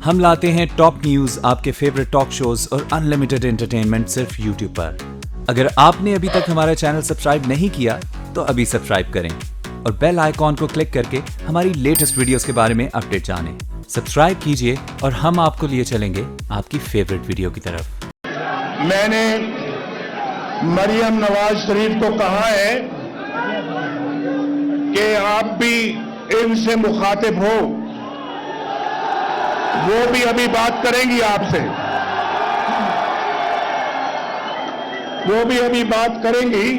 हम लाते हैं top news, आपके फेवरेट टॉक शोज और अनलिमिटेड एंटरटेनमेंट सिर्फ यूट्यूब पर। अगर आपने अभी तक हमारा चैनल सब्सक्राइब नहीं किया तो अभी सब्सक्राइब करें और बेल आइकॉन को क्लिक करके हमारी लेटेस्ट वीडियोस के बारे में अपडेट जानें। सब्सक्राइब कीजिए और हम आपको लिए चलेंगे आपकी फेवरेट वीडियो की तरफ। मैंने मरियम नवाज शरीफ को कहा है कि आप भी इनसे मुखातिब हो, वो भी अभी बात करेंगी आपसे, वो भी अभी बात करेंगी।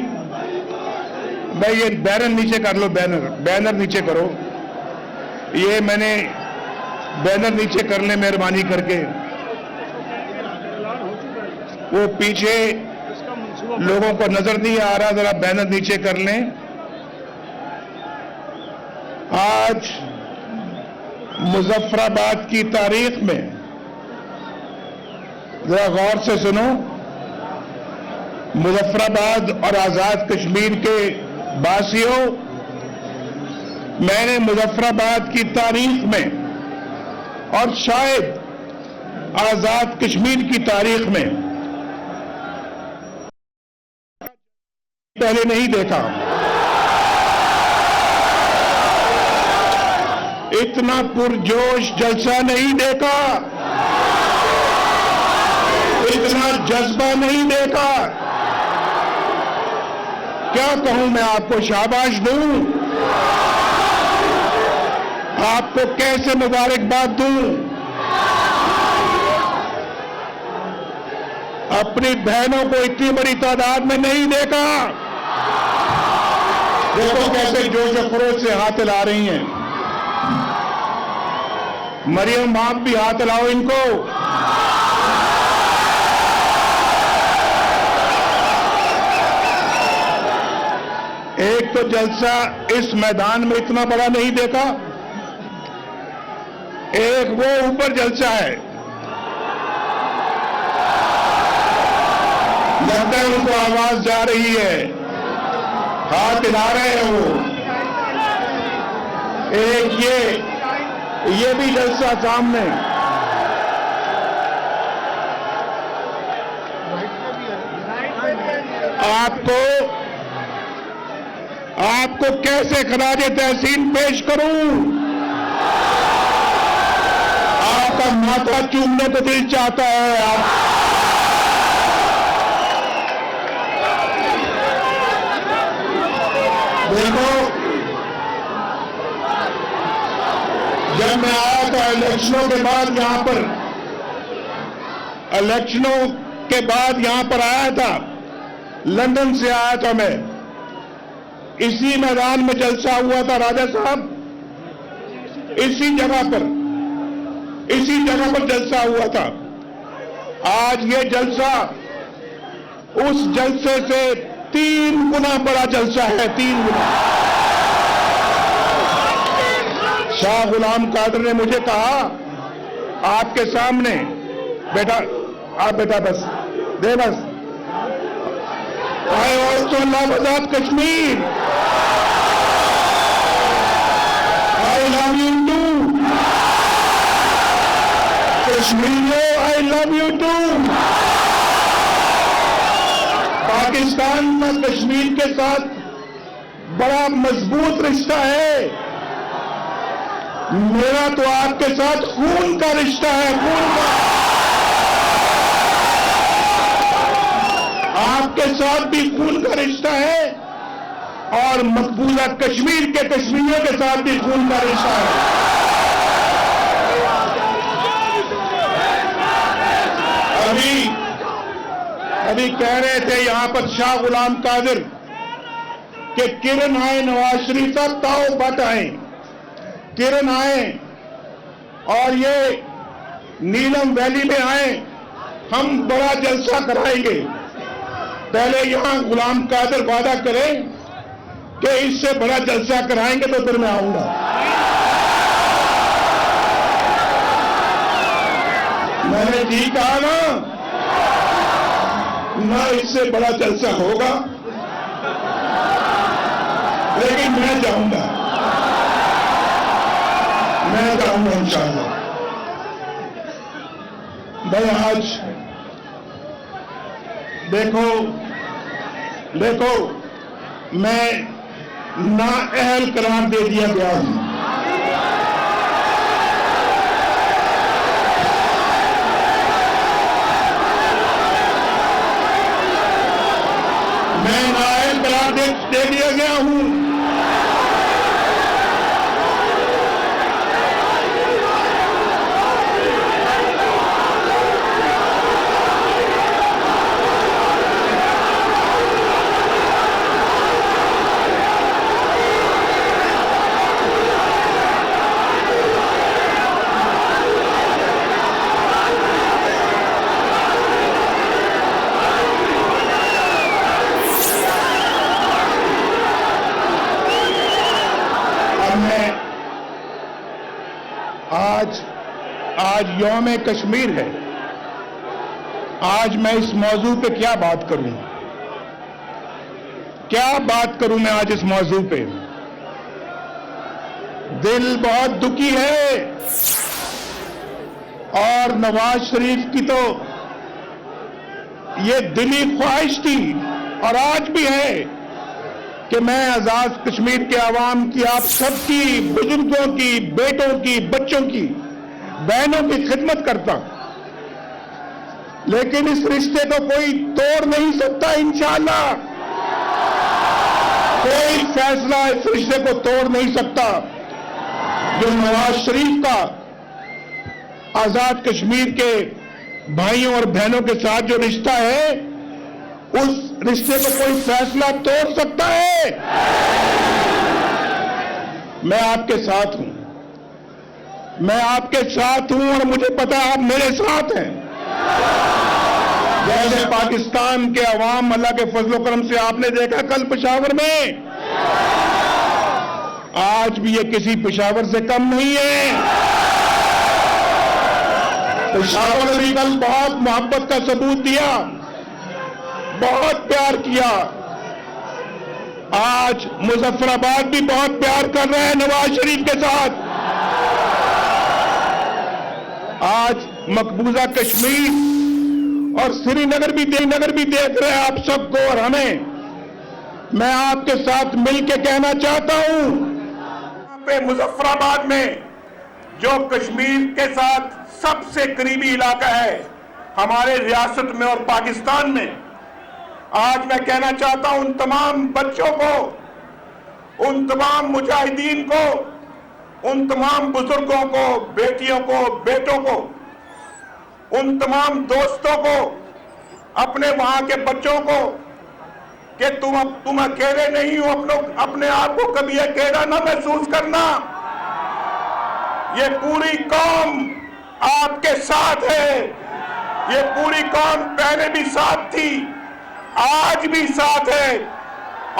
भाई ये बैनर नीचे कर लो, बैनर नीचे करो, ये मैंने बैनर नीचे कर ले मेहरबानी करके। वो पीछे लोगों को नजर नहीं आ रहा, जरा बैनर नीचे कर लें। आज मुजफ्फराबाद की तारीख में जरा गौर से सुनो, मुजफ्फराबाद और आजाद कश्मीर के वासियों, मैंने मुजफ्फराबाद की तारीख में और शायद आजाद कश्मीर की तारीख में पहले नहीं देखा। इतना पुरजोश जलसा नहीं देखा, इतना जज्बा नहीं देखा। क्या कहूं मैं आपको, शाबाश दूं, आपको कैसे मुबारकबाद दूं। अपनी बहनों को इतनी बड़ी तादाद में नहीं देखा। देखो कैसे जोश और खरोश से हाथ हिला रही हैं। मरियम, आप भी हाथ हिलाओ इनको। एक तो जलसा इस मैदान में इतना बड़ा नहीं देखा, एक वो ऊपर जलसा है, लगता है उनको आवाज जा रही है, हाथ हिला रहे हैं वो। एक ये भी जलसा सामने। आपको कैसे खराज तहसीन पेश करूं? आपका माथा चूमने को दिल चाहता है। आप देखो, जब मैं आया था इलेक्शनों के बाद यहां पर, इलेक्शनों के बाद यहां पर आया था, लंदन से आया था मैं, इसी मैदान में जलसा हुआ था राजा साहब, इसी जगह पर जलसा हुआ था। आज ये जलसा उस जलसे से 3 गुना बड़ा जलसा है, 3 गुना। शाह गुलाम कादर ने मुझे कहा आपके सामने, बेटा आप बेटा बस दे, बस I also love Azad Kashmir. I love you too. Kashmir, I love you too. Pakistan का कश्मीर के साथ बड़ा मजबूत रिश्ता है। मेरा तो आपके साथ खून का रिश्ता है, खून का। आपके साथ भी खून का रिश्ता है और मकबूजा कश्मीर के कश्मीरियों के साथ भी खून का रिश्ता है। अभी कह रहे थे यहां पर शाह गुलाम कादिर कि किरण आए नवाज शरीफ साहब, ताओ बट आए, किरण आए और ये नीलम वैली में आए, हम बड़ा जलसा कराएंगे। पहले यहां गुलाम कादिर वादा करें कि इससे बड़ा जलसा कराएंगे तो फिर मैं आऊंगा। मैंने ठीक कहा ना, इससे बड़ा जलसा होगा, लेकिन मैं जाऊंगा इंशाअल्लाह। भाई आज देखो मैं नाअहल करार दे दिया गया हूं। मैं नाअहल करार दे दिया गया हूं। आज यौम कश्मीर है। आज मैं इस मौजू पे क्या बात करूं मैं आज इस मौजू पे। दिल बहुत दुखी है और नवाज शरीफ की तो ये दिली ख्वाहिश थी और आज भी है कि मैं आजाद कश्मीर के आवाम की, आप सबकी, बुजुर्गों की, बेटों की, बच्चों की, बहनों की खिदमत करता। लेकिन इस रिश्ते को कोई तोड़ नहीं सकता। इंशाअल्लाह कोई फैसला इस रिश्ते को तोड़ नहीं सकता। जो नवाज शरीफ का आजाद कश्मीर के भाइयों और बहनों के साथ जो रिश्ता है, उस रिश्ते को कोई फैसला तोड़ सकता है? मैं आपके साथ हूं, मैं आपके साथ हूं और मुझे पता है आप मेरे साथ हैं। जैसे पाकिस्तान के अवाम, अल्लाह के फजलो करम से आपने देखा कल पेशावर में, आज भी ये किसी पेशावर से कम नहीं है। पेशावर ने भी कल बहुत मोहब्बत का सबूत दिया, बहुत प्यार किया। आज मुजफ्फराबाद भी बहुत प्यार कर रहे हैं नवाज शरीफ के साथ। आज मकबूजा कश्मीर और श्रीनगर भी देख रहे हैं आप सबको और हमें। मैं आपके साथ मिलकर कहना चाहता हूं, यहाँ पे मुजफ्फराबाद में जो कश्मीर के साथ सबसे करीबी इलाका है हमारे रियासत में और पाकिस्तान में, आज मैं कहना चाहता हूं उन तमाम बच्चों को, उन तमाम मुजाहिदीन को, उन तमाम बुजुर्गों को, बेटियों को, बेटों को, उन तमाम दोस्तों को, अपने वहां के बच्चों को कि तुम अकेले नहीं हो। अपने आप को कभी अकेला ना महसूस करना। ये पूरी कौम आपके साथ है। ये पूरी कौम पहले भी साथ थी, आज भी साथ है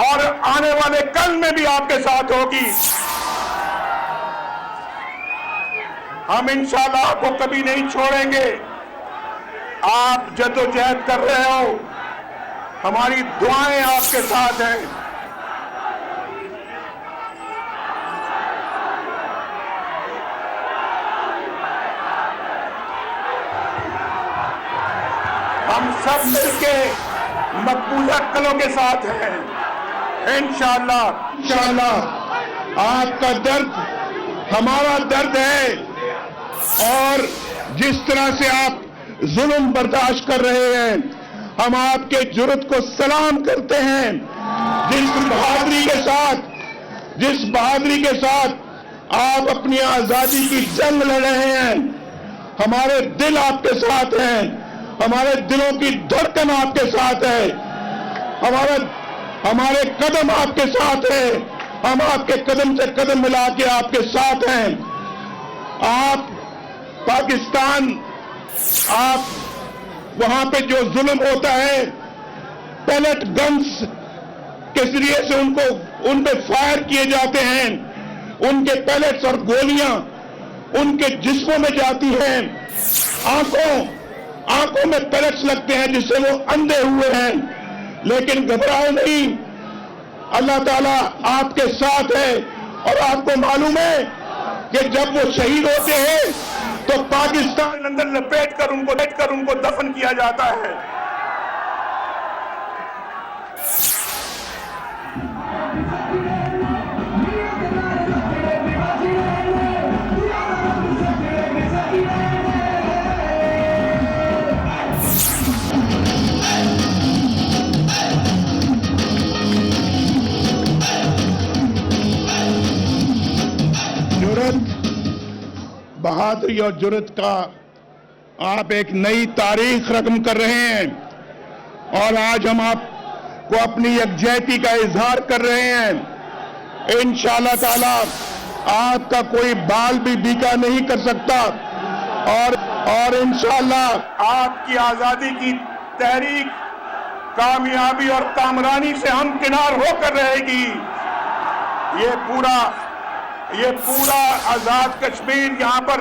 और आने वाले कल में भी आपके साथ होगी। हम इंशाअल्लाह आपको कभी नहीं छोड़ेंगे। आप जद्दोजहद कर रहे हो, हमारी दुआएं आपके साथ हैं। हम सब मिलके मकबूजा कलों के साथ हैं। इंशाअल्लाह आपका दर्द हमारा दर्द है और जिस तरह से आप जुल्म बर्दाश्त कर रहे हैं, हम आपके जुर्रत को सलाम करते हैं। जिस बहादुरी के साथ आप अपनी आजादी की जंग लड़ रहे हैं, हमारे दिल आपके साथ हैं, हमारे दिलों की धड़कन आपके साथ है, हमारे कदम आपके साथ है। हम आपके कदम से कदम मिला के आपके साथ हैं। आप पाकिस्तान, आप वहां पे जो जुल्म होता है, पैलेट गन्स के जरिए से उन पे फायर किए जाते हैं, उनके पैलेट्स और गोलियां उनके जिस्मों में जाती हैं, आंखों में पैलेट्स लगते हैं जिससे वो अंधे हुए हैं। लेकिन घबराओ नहीं, अल्लाह ताला आपके साथ है और आपको मालूम है कि जब वो शहीद होते हैं तो पाकिस्तान के अंदर लपेट कर उनको दफन किया जाता है। बहादुरी और जुर्रत का आप एक नई तारीख रकम कर रहे हैं और आज हम आपको अपनी यकजहती का इजहार कर रहे हैं। इंशाअल्लाह ताला आपका कोई बाल भी बीका नहीं कर सकता और इंशाअल्लाह आपकी आजादी की तहरीक कामयाबी और कामरानी से हम किनार होकर रहेगी। ये पूरा आजाद कश्मीर यहां पर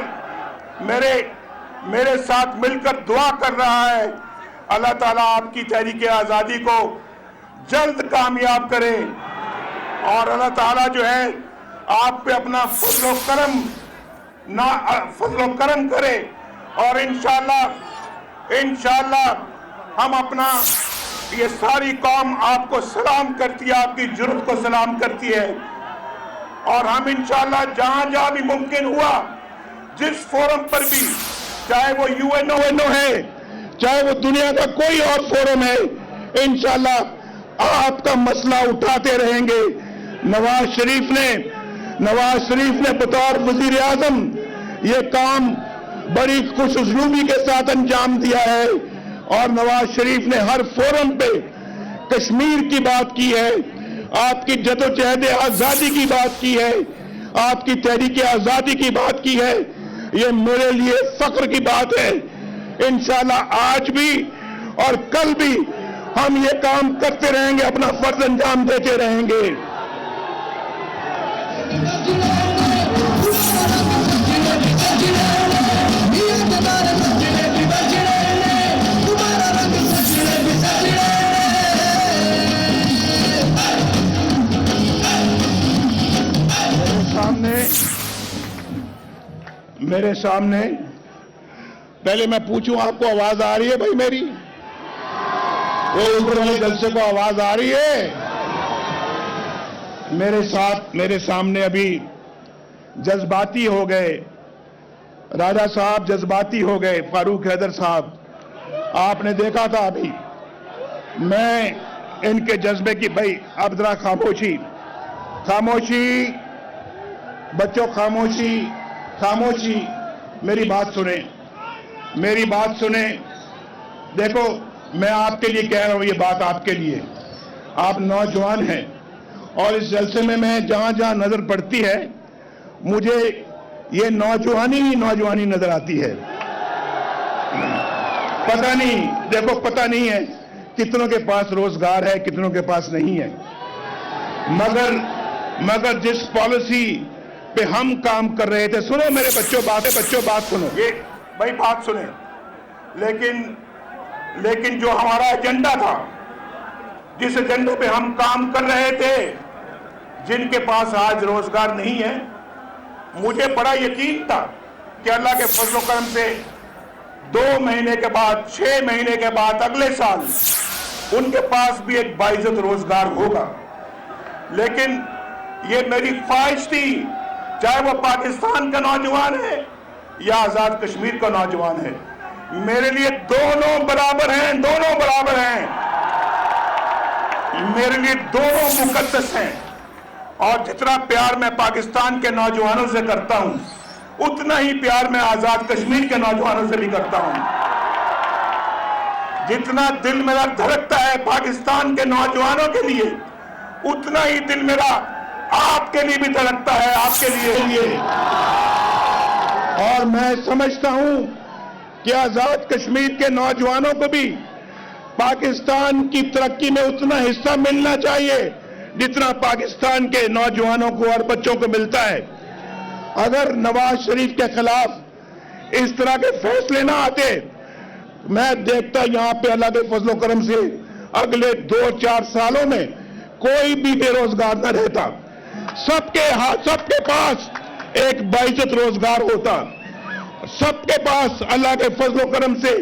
मेरे साथ मिलकर दुआ कर रहा है। अल्लाह ताला आपकी तहरीक आजादी को जल्द कामयाब करे और अल्लाह ताला जो है आप पे अपना फजल करम करे और इंशाअल्लाह हम अपना ये सारी कौम आपको सलाम करती है, आपकी जुर्रत को सलाम करती है और हम इंशाअल्लाह जहां भी मुमकिन हुआ जिस फोरम पर भी, चाहे वो यूएनओ है, चाहे वो दुनिया का कोई और फोरम है, इंशाअल्लाह आपका मसला उठाते रहेंगे। नवाज शरीफ ने बतौर वजीर आजम ये काम बड़ी खुशउस्लूबी के साथ अंजाम दिया है और नवाज शरीफ ने हर फोरम पे कश्मीर की बात की है, आपकी जदोजहद आजादी की बात की है, आपकी तहरीक आजादी की बात की है। ये मेरे लिए फख्र की बात है। इंशाअल्लाह आज भी और कल भी हम ये काम करते रहेंगे, अपना फर्ज अंजाम देते रहेंगे। मेरे सामने पहले मैं पूछूं, आपको आवाज आ रही है भाई मेरी? वो ऊपर वाले जलसे को आवाज आ रही है? मेरे सामने अभी जज्बाती हो गए राजा साहब, जज्बाती हो गए फारूक हैदर साहब। आपने देखा था अभी, मैं इनके जज्बे की, भाई अब जरा खामोशी बच्चों, खामोशी, मेरी बात सुने। देखो मैं आपके लिए कह रहा हूं, ये बात आपके लिए, आप नौजवान हैं और इस जलसे में मैं जहां नजर पड़ती है मुझे ये नौजवानी नजर आती है। पता नहीं है कितनों के पास रोजगार है, कितनों के पास नहीं है, मगर जिस पॉलिसी पे हम काम कर रहे थे, सुनो मेरे बच्चों बात सुनो, ये भाई बात सुने, लेकिन जो हमारा एजेंडा था, जिस एजेंडे पे हम काम कर रहे थे, जिनके पास आज रोजगार नहीं है, मुझे बड़ा यकीन था कि अल्लाह के फजल करम से 2 महीने के बाद, 6 महीने के बाद, अगले साल उनके पास भी एक बाइज्जत रोजगार होगा। लेकिन ये मेरी ख्वाहिश थी, चाहे वो पाकिस्तान का नौजवान है या आजाद कश्मीर का नौजवान है, मेरे लिए दोनों बराबर हैं, मेरे लिए दोनों मुकद्दस हैं। और जितना प्यार मैं पाकिस्तान के नौजवानों से करता हूं, उतना ही प्यार मैं आजाद कश्मीर के नौजवानों से भी करता हूं। जितना दिल मेरा धड़कता है पाकिस्तान के नौजवानों के लिए, उतना ही दिल मेरा आपके लिए भी धड़कता है, आपके लिए। और मैं समझता हूं कि आजाद कश्मीर के नौजवानों को भी पाकिस्तान की तरक्की में उतना हिस्सा मिलना चाहिए जितना पाकिस्तान के नौजवानों को और बच्चों को मिलता है। अगर नवाज शरीफ के खिलाफ इस तरह के फैसले ना आते, मैं देखता यहां पे अल्लाह के फजलो करम से अगले 2-4 सालों में कोई भी बेरोजगार न रहता, सबके पास एक बाइज्जत रोजगार होता। सबके पास अल्लाह के फजल करम से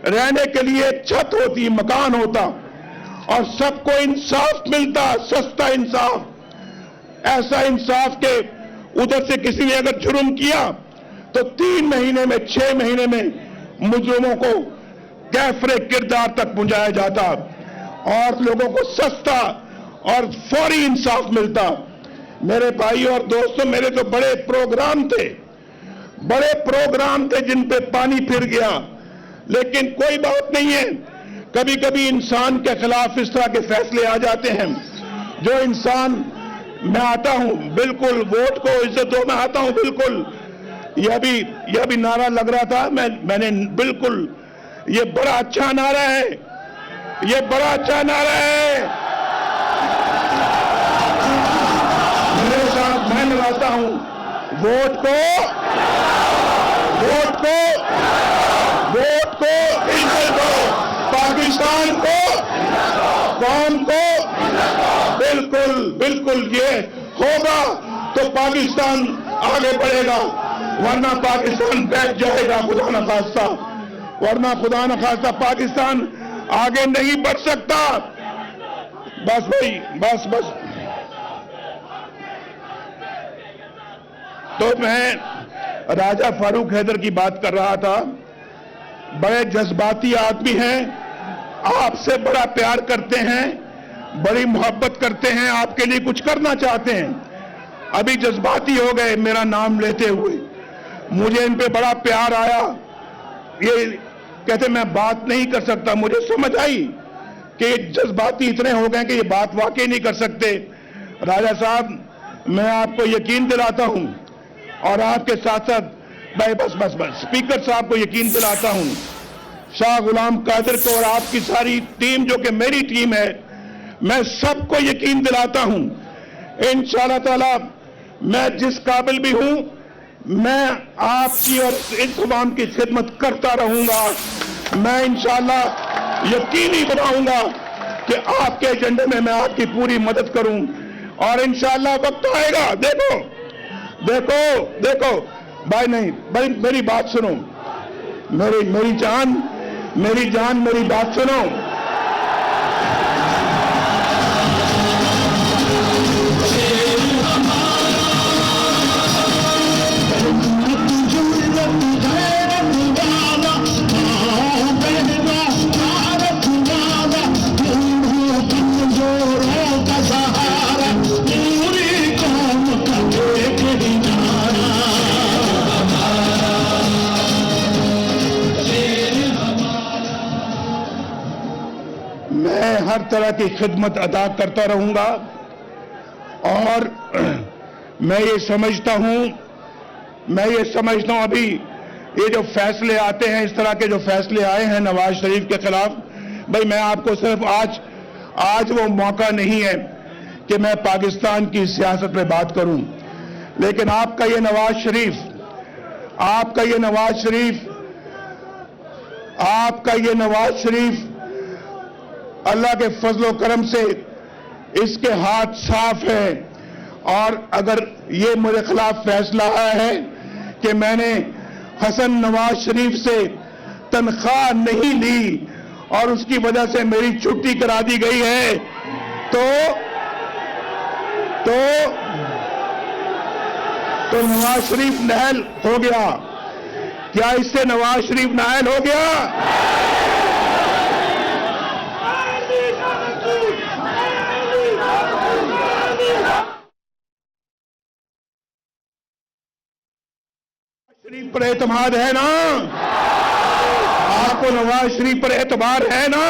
रहने के लिए एक छत होती, मकान होता, और सबको इंसाफ मिलता, सस्ता इंसाफ। ऐसा इंसाफ के उधर से किसी ने अगर जुर्म किया तो 3 महीने में, 6 महीने में मुजरिमों को कैफरे किरदार तक पहुंचाया जाता और लोगों को सस्ता और फौरी इंसाफ मिलता। मेरे भाई और दोस्तों, मेरे तो बड़े प्रोग्राम थे जिन पे पानी फिर गया, लेकिन कोई बात नहीं है। कभी कभी इंसान के खिलाफ इस तरह के फैसले आ जाते हैं। जो इंसान, मैं आता हूं बिल्कुल, वोट को इज्जत दो, मैं आता हूं बिल्कुल। यह भी नारा लग रहा था, मैंने बिल्कुल, ये बड़ा अच्छा नारा है, ये बड़ा अच्छा नारा है। मेरे साथ मैं लगाता हूं, वोट को इज्जत दो, पाकिस्तान को, कौम को, बिल्कुल ये होगा तो पाकिस्तान आगे बढ़ेगा, वरना पाकिस्तान बैठ जाएगा, खुदा न खास्ता, वरना खुदा न खास्ता पाकिस्तान आगे नहीं बढ़ सकता। बस भाई, बस। तो मैं राजा फारूक हैदर की बात कर रहा था। बड़े जज्बाती आदमी हैं, आपसे बड़ा प्यार करते हैं, बड़ी मोहब्बत करते हैं, आपके लिए कुछ करना चाहते हैं। अभी जज्बाती हो गए मेरा नाम लेते हुए, मुझे इन पे बड़ा प्यार आया। ये कहते मैं बात नहीं कर सकता, मुझे समझ आई कि जज्बाती इतने हो गए कि ये बात वाकई नहीं कर सकते। राजा साहब, मैं आपको यकीन दिलाता हूं और आपके साथ साथ भाई बस स्पीकर साहब को यकीन दिलाता हूं, शाह गुलाम कादिर को और आपकी सारी टीम जो कि मेरी टीम है, मैं सबको यकीन दिलाता हूं इंशाअल्लाह ताला मैं जिस काबिल भी हूं, मैं आपकी और इस अवाम की खिदमत करता रहूंगा। मैं इंशाअल्लाह यकीनी बनाऊंगा कि आपके एजेंडे में मैं आपकी पूरी मदद करूं और इंशाअल्लाह वक्त आएगा। देखो भाई, नहीं भाई, मेरी बात सुनो, मेरी जान, मेरी बात सुनो। मैं हर तरह की खिदमत अदा करता रहूंगा और मैं ये समझता हूं अभी ये जो फैसले आते हैं, इस तरह के जो फैसले आए हैं नवाज शरीफ के खिलाफ, भाई मैं आपको सिर्फ आज वो मौका नहीं है कि मैं पाकिस्तान की सियासत पे बात करूं, लेकिन आपका ये नवाज शरीफ अल्लाह के फजलो करम से इसके हाथ साफ है। और अगर ये मेरे खिलाफ फैसला आया है कि मैंने हसन नवाज शरीफ से तनख्वाह नहीं ली और उसकी वजह से मेरी छुट्टी करा दी गई है, तो नवाज शरीफ नाअहल हो गया। क्या इससे नवाज शरीफ नाअहल हो गया? शरीफ पर एतमाद है ना? आपको नवाज शरीफ पर एतबार है ना?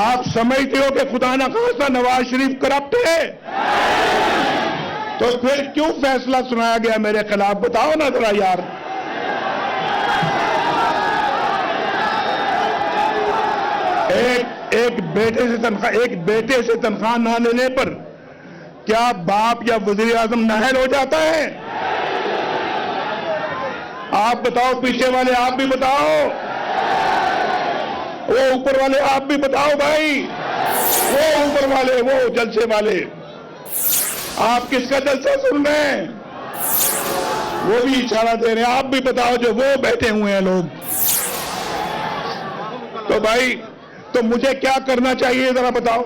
आप समझते हो कि खुदा ना खास्ता नवाज शरीफ करप्ट है, तो फिर क्यों फैसला सुनाया गया मेरे खिलाफ? बताओ ना जरा यार। एक बेटे से तनख्वाह ना लेने पर क्या बाप या वजीर आजम नाअहल हो जाता है? आप बताओ, पीछे वाले आप भी बताओ, वो ऊपर वाले आप भी बताओ भाई, वो ऊपर वाले, वो जलसे वाले, आप किसका जलसा सुन रहे हैं? वो भी इशारा दे रहे हैं। आप भी बताओ जो वो बैठे हुए हैं लोग। तो भाई, तो मुझे क्या करना चाहिए जरा बताओ,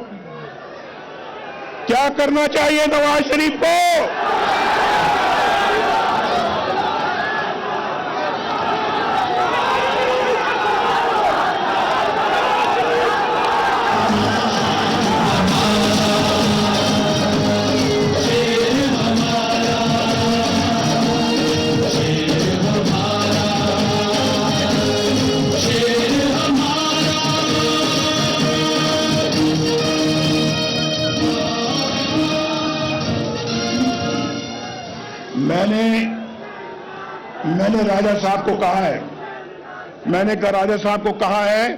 क्या करना चाहिए नवाज शरीफ को? मैंने राजा साहब को कहा है, मैंने राजा साहब को कहा है,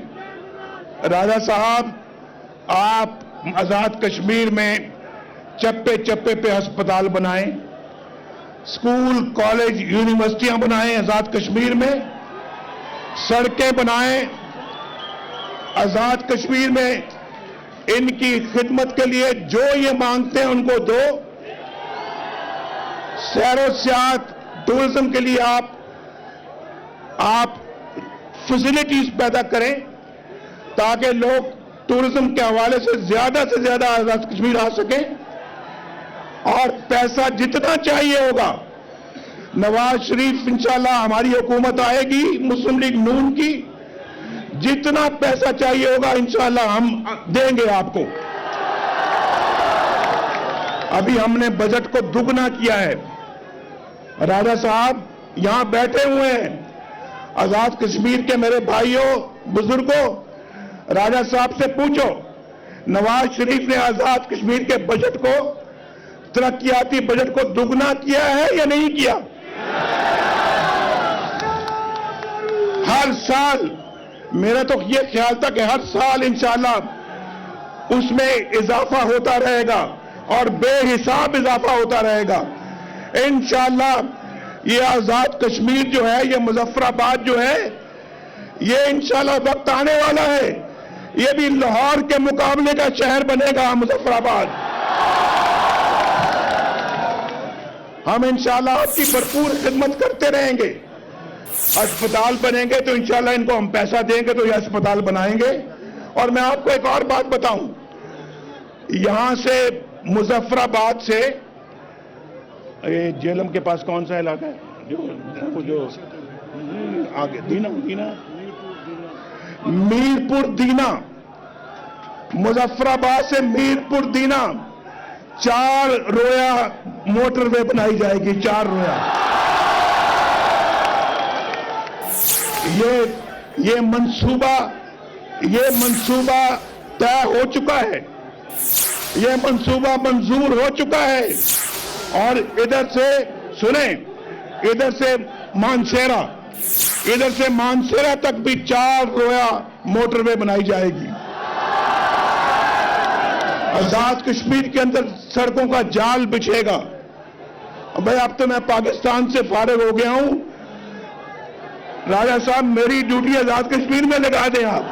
राजा साहब आप आजाद कश्मीर में चप्पे चप्पे पे अस्पताल बनाएं, स्कूल कॉलेज यूनिवर्सिटियां बनाएं आजाद कश्मीर में, सड़कें बनाएं आजाद कश्मीर में। इनकी खिदमत के लिए जो ये मांगते हैं उनको दो। सैरो सियाहत टूरिज्म के लिए आप फैसिलिटीज पैदा करें ताकि लोग टूरिज्म के हवाले से ज्यादा आजाद कश्मीर आ सकें। और पैसा जितना चाहिए होगा, नवाज शरीफ इंशाल्लाह, हमारी हुकूमत आएगी मुस्लिम लीग नून की, जितना पैसा चाहिए होगा इंशाल्लाह हम देंगे आपको। अभी हमने बजट को दुगना किया है। राजा साहब यहां बैठे हुए हैं, आजाद कश्मीर के मेरे भाइयों बुजुर्गों, राजा साहब से पूछो नवाज शरीफ ने आजाद कश्मीर के बजट को, तरक्याती बजट को दुगना किया है या नहीं किया? हर साल, मेरा तो ये ख्याल था कि हर साल इंशाल्लाह उसमें इजाफा होता रहेगा और बेहिसाब इजाफा होता रहेगा। इंशाल्लाह ये आजाद कश्मीर जो है, ये मुजफ्फराबाद जो है, ये इंशाल्लाह वक्त आने वाला है, ये भी लाहौर के मुकाबले का शहर बनेगा मुजफ्फराबाद। हम इंशाल्लाह आपकी भरपूर खिदमत करते रहेंगे। अस्पताल बनेंगे तो इंशाल्लाह इनको हम पैसा देंगे तो ये अस्पताल बनाएंगे। और मैं आपको एक और बात बताऊं, यहां से मुजफ्फराबाद से ये जेलम के पास कौन सा इलाका है जो आगे दीना मीरपुर दीना, मुजफ्फराबाद से मीरपुर दीना 4 रोया मोटरवे बनाई जाएगी, 4 रोया। ये मंसूबा तय हो चुका है, ये मंसूबा मंजूर हो चुका है। और इधर से सुने, इधर से मानसेरा तक भी 4 रोया मोटरवे बनाई जाएगी। आजाद कश्मीर के अंदर सड़कों का जाल बिछेगा। भाई अब तो मैं पाकिस्तान से फारिग हो गया हूं, राजा साहब मेरी ड्यूटी आजाद कश्मीर में लगा दें आप।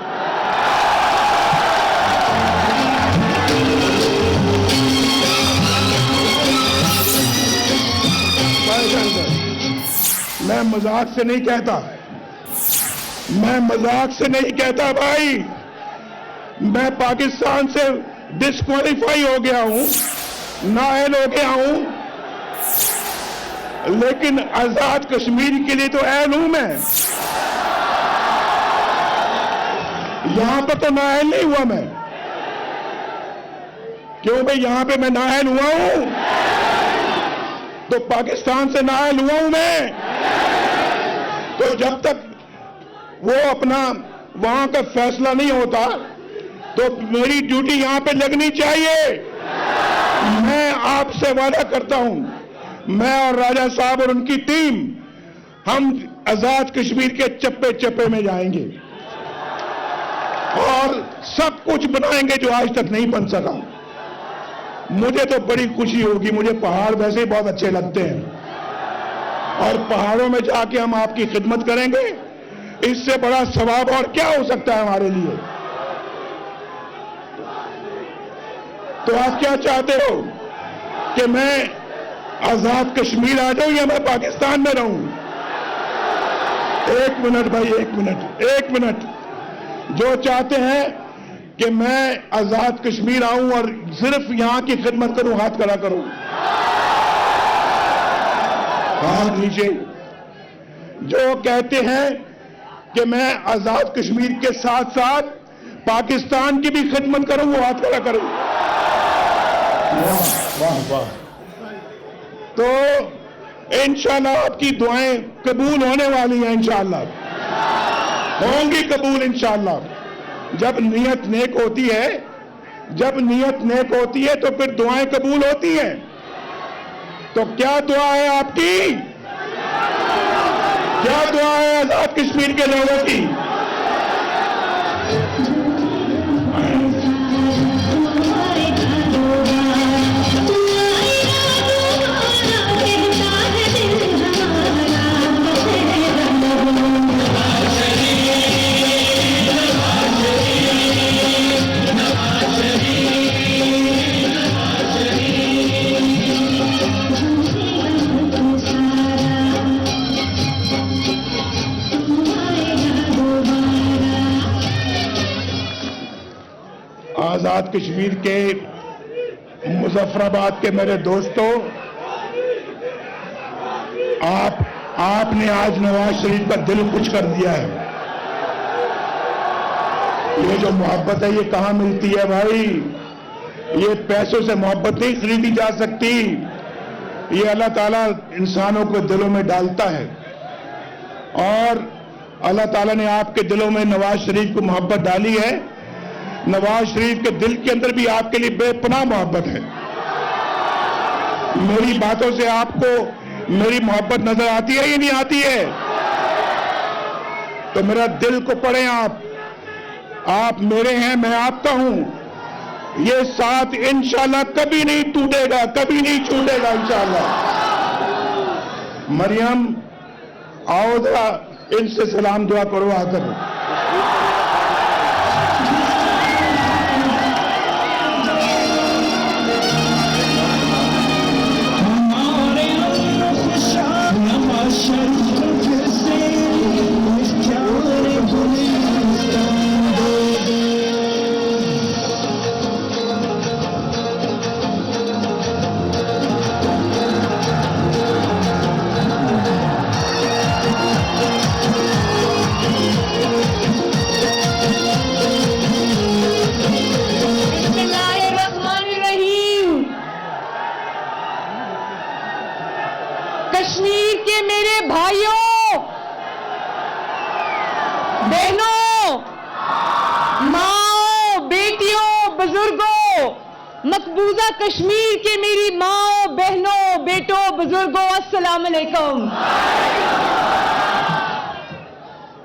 मैं मजाक से नहीं कहता, मैं मजाक से नहीं कहता भाई, मैं पाकिस्तान से डिस्क्वालीफाई हो गया हूं, नाअहल हो गया हूं, लेकिन आजाद कश्मीर के लिए तो अहल हूं मैं। यहां पर तो नाअहल नहीं हुआ मैं, क्यों भाई? यहां पे मैं नाअहल हुआ हूं तो पाकिस्तान से नाअहल हुआ हूं मैं। तो जब तक वो अपना वहां का फैसला नहीं होता तो मेरी ड्यूटी यहां पे लगनी चाहिए। मैं आपसे वादा करता हूं, मैं और राजा साहब और उनकी टीम, हम आजाद कश्मीर के चप्पे चप्पे में जाएंगे और सब कुछ बनाएंगे जो आज तक नहीं बन सका। मुझे तो बड़ी खुशी होगी, मुझे पहाड़ वैसे ही बहुत अच्छे लगते हैं और पहाड़ों में जाके हम आपकी खिदमत करेंगे, इससे बड़ा सवाब और क्या हो सकता है हमारे लिए। तो आप क्या चाहते हो कि मैं आजाद कश्मीर आ जाऊं या मैं पाकिस्तान में रहूं? एक मिनट भाई, एक मिनट। जो चाहते हैं कि मैं आजाद कश्मीर आऊं और सिर्फ यहां की खिदमत करूं, हाथ खड़ा करूं, हाथ नीचे। जो कहते हैं कि मैं आजाद कश्मीर के साथ साथ पाकिस्तान की भी खिदमत करूं, वो हाथ खड़ा करूं। वाह वाह वाह। तो इंशाल्लाह आपकी दुआएं कबूल होने वाली हैं, इंशाल्लाह होंगी कबूल इंशाल्लाह। जब नीयत नेक होती है, जब नीयत नेक होती है तो फिर दुआएं कबूल होती हैं। तो क्या दुआ है आपकी? क्या दुआ है आजाद कश्मीर के लोगों की? आजाद कश्मीर के मुजफ्फराबाद के मेरे दोस्तों, आपने आज नवाज शरीफ का दिल खुश कर दिया है। ये जो मोहब्बत है ये कहां मिलती है भाई? ये पैसों से मोहब्बत नहीं खरीदी जा सकती। ये अल्लाह ताला इंसानों को दिलों में डालता है और अल्लाह ताला ने आपके दिलों में नवाज शरीफ को मोहब्बत डाली है। नवाज शरीफ के दिल के अंदर भी आपके लिए बेपनाह मोहब्बत है। मेरी बातों से आपको मेरी मोहब्बत नजर आती है या नहीं आती है? तो मेरा दिल को पढ़ें आप मेरे हैं, मैं आपका हूं। ये साथ इंशाल्लाह कभी नहीं टूटेगा, कभी नहीं छूटेगा इंशाल्लाह। मरियम आओ जरा इनसे सलाम दुआ करो आकर। कश्मीर के मेरे भाइयों, बहनों, माओ, बेटियों, बुजुर्गों, मकबूजा कश्मीर के मेरी माओ, बहनों, बेटों, बुजुर्गों, अस्सलाम अलैकुम।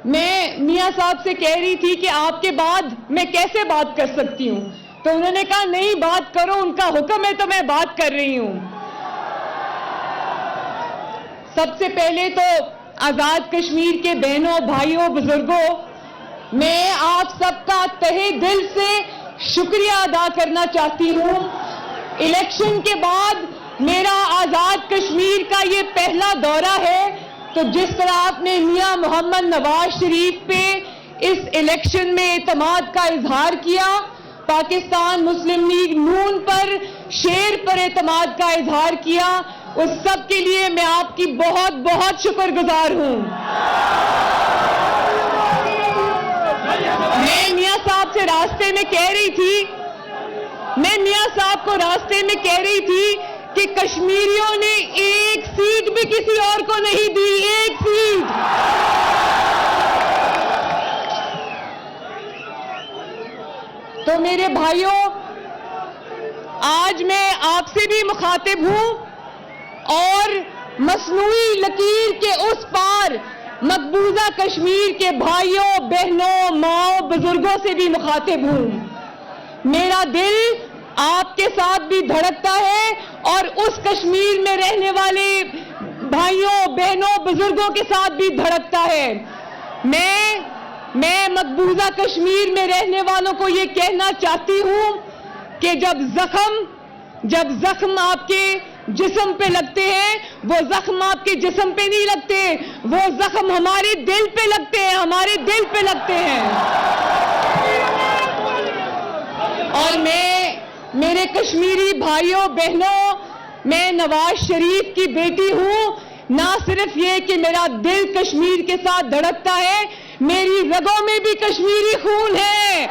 मैं मियां साहब से कह रही थी कि आपके बाद मैं कैसे बात कर सकती हूं, तो उन्होंने कहा नहीं बात करो, उनका हुक्म है तो मैं बात कर रही हूं। सबसे पहले तो आजाद कश्मीर के बहनों, भाइयों, बुजुर्गों, मैं आप सबका तहे दिल से शुक्रिया अदा करना चाहती हूं। इलेक्शन के बाद मेरा आजाद कश्मीर का ये पहला दौरा है, तो जिस तरह आपने मियां मोहम्मद नवाज शरीफ पे इस इलेक्शन में एतमाद का इजहार किया, पाकिस्तान मुस्लिम लीग नून पर, शेर पर एतमाद का इजहार किया, उस सब के लिए मैं आपकी बहुत बहुत शुक्रगुजार हूं। मैं मियां साहब से रास्ते में कह रही थी, मैं मियां साहब को रास्ते में कह रही थी कि कश्मीरियों ने एक सीट भी किसी और को नहीं दी, एक सीट। तो मेरे भाइयों, आज मैं आपसे भी मुखातिब हूं और मसनूई लकीर के उस पार मकबूजा कश्मीर के भाइयों, बहनों, माओ, बुजुर्गों से भी मुखातिब हूं। मेरा दिल आपके साथ भी धड़कता है और उस कश्मीर में रहने वाले भाइयों, बहनों, बुजुर्गों के साथ भी धड़कता है। मैं मकबूजा कश्मीर में रहने वालों को ये कहना चाहती हूं कि जब जख्म आपके जिस्म पे लगते हैं, वो जख्म आपके जिस्म पे नहीं लगते, वो जख्म हमारे दिल पे लगते हैं, हमारे दिल पे लगते हैं। और मेरे कश्मीरी भाइयों बहनों, मैं नवाज शरीफ की बेटी हूं। ना सिर्फ ये कि मेरा दिल कश्मीर के साथ धड़कता है, मेरी रगों में भी कश्मीरी खून है।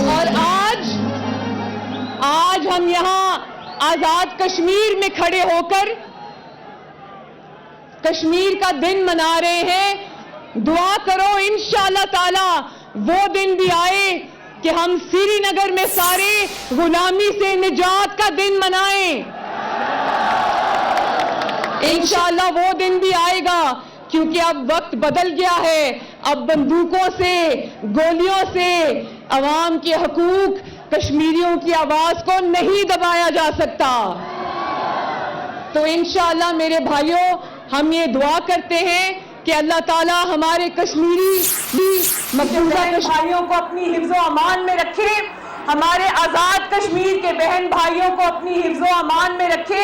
और आज हम यहां आजाद कश्मीर में खड़े होकर कश्मीर का दिन मना रहे हैं। दुआ करो इंशाअल्लाह ताला वो दिन भी आए कि हम श्रीनगर में सारे गुलामी से निजात का दिन मनाएं। इंशाअल्लाह वो दिन भी आएगा, क्योंकि अब वक्त बदल गया है। अब बंदूकों से, गोलियों से अवाम के हकूक, कश्मीरियों की आवाज को नहीं दबाया जा सकता। तो इंशाअल्लाह मेरे भाइयों, हम ये दुआ करते हैं कि अल्लाह ताला हमारे कश्मीरी भाइयों को अपनी हिफ्ज़ो अमान में रखे, हमारे आजाद कश्मीर के बहन भाइयों को अपनी हिफ्ज़ो अमान में रखे।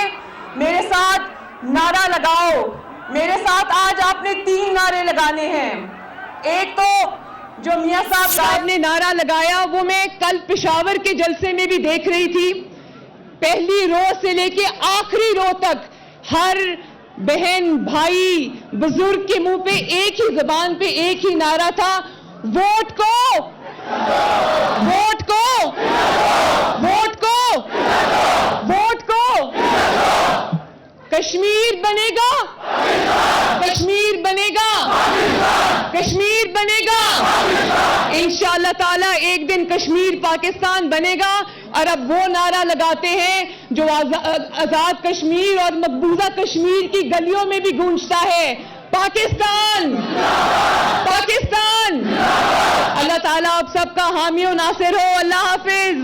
मेरे साथ नारा लगाओ। मेरे साथ आज आपने 3 नारे लगाने हैं। एक तो जो मियां साहब ने नारा लगाया, वो मैं कल पेशावर के जलसे में भी देख रही थी। पहली रो से लेके आखिरी रो तक हर बहन भाई बुजुर्ग के मुंह पे एक ही जबान पे एक ही नारा था, वोट को, वोट को, वोट को, वोट को। कश्मीर बनेगा, कश्मीर बनेगा, कश्मीर बनेगा। इंशाअल्लाह ताला एक दिन कश्मीर पाकिस्तान बनेगा। और अब वो नारा लगाते हैं जो आजाद कश्मीर और मकबूजा कश्मीर की गलियों में भी गूंजता है, पाकिस्तान, पाकिस्तान। अल्लाह ताला आप सबका हामी और नासिर हो। अल्लाह हाफिज।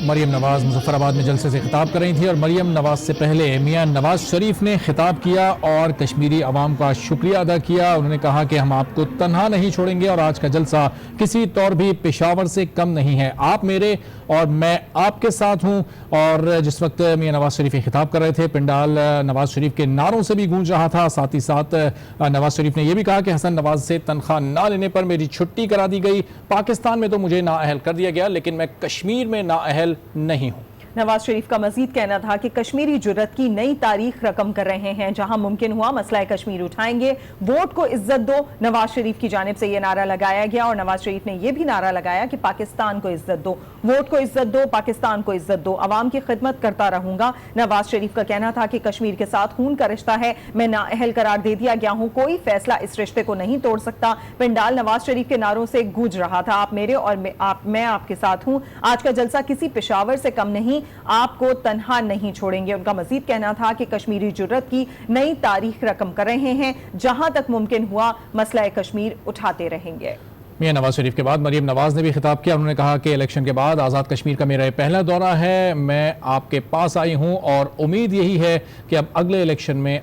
मरियम नवाज मुजफ्फराबाद में जलसे से खिताब कर रही थी और मरियम नवाज से पहले मियां नवाज शरीफ ने खिताब किया और कश्मीरी अवाम का शुक्रिया अदा किया। उन्होंने कहा कि हम आपको तन्हा नहीं छोड़ेंगे और आज का जलसा किसी तौर भी पेशावर से कम नहीं है। आप मेरे और मैं आपके साथ हूं। और जिस वक्त मियां नवाज शरीफ ये खिताब कर रहे थे, पिंडाल नवाज शरीफ के नारों से भी गूंज रहा था। साथ ही साथ नवाज शरीफ ने यह भी कहा कि हसन नवाज से तनख्वाह ना लेने पर मेरी छुट्टी करा दी गई। पाकिस्तान में तो मुझे नाअहल कर दिया गया, लेकिन मैं कश्मीर में नाअहल नहीं हूं। नवाज शरीफ का मजीद कहना था कि कश्मीरी जुर्रत की नई तारीख रकम कर रहे हैं। जहां मुमकिन हुआ मसला कश्मीर उठाएंगे, वोट को इज्जत दो। नवाज शरीफ की जानिब से यह नारा लगाया गया और नवाज शरीफ ने यह भी नारा लगाया कि पाकिस्तान को इज्जत दो, वोट को इज्जत दो, पाकिस्तान को इज्जत दो, अवाम की खिदमत करता रहूंगा। नवाज शरीफ का कहना था कि कश्मीर के साथ खून का रिश्ता है, मैं नाअहल करार दे दिया गया हूं, कोई फैसला इस रिश्ते को नहीं तोड़ सकता। पिंडाल नवाज शरीफ के नारों से गूंज रहा था, आप मेरे और मैं आपके साथ हूं। आज का जलसा किसी पेशावर से कम नहीं, आपको तन्हा नहीं छोड़ेंगे। उनका मजीद कहना था कि कश्मीरी जुर्रत की नई तारीख रकम कर रहे हैं, जहां तक मुमकिन हुआ मसला कश्मीर उठाते रहेंगे। मियां नवाज शरीफ के बाद मरियम नवाज ने भी खिताब किया। उन्होंने कहा कि इलेक्शन के बाद आज़ाद कश्मीर का मेरा पहला दौरा है, मैं आपके पास आई हूं और उम्मीद यही है कि अब अगले इलेक्शन में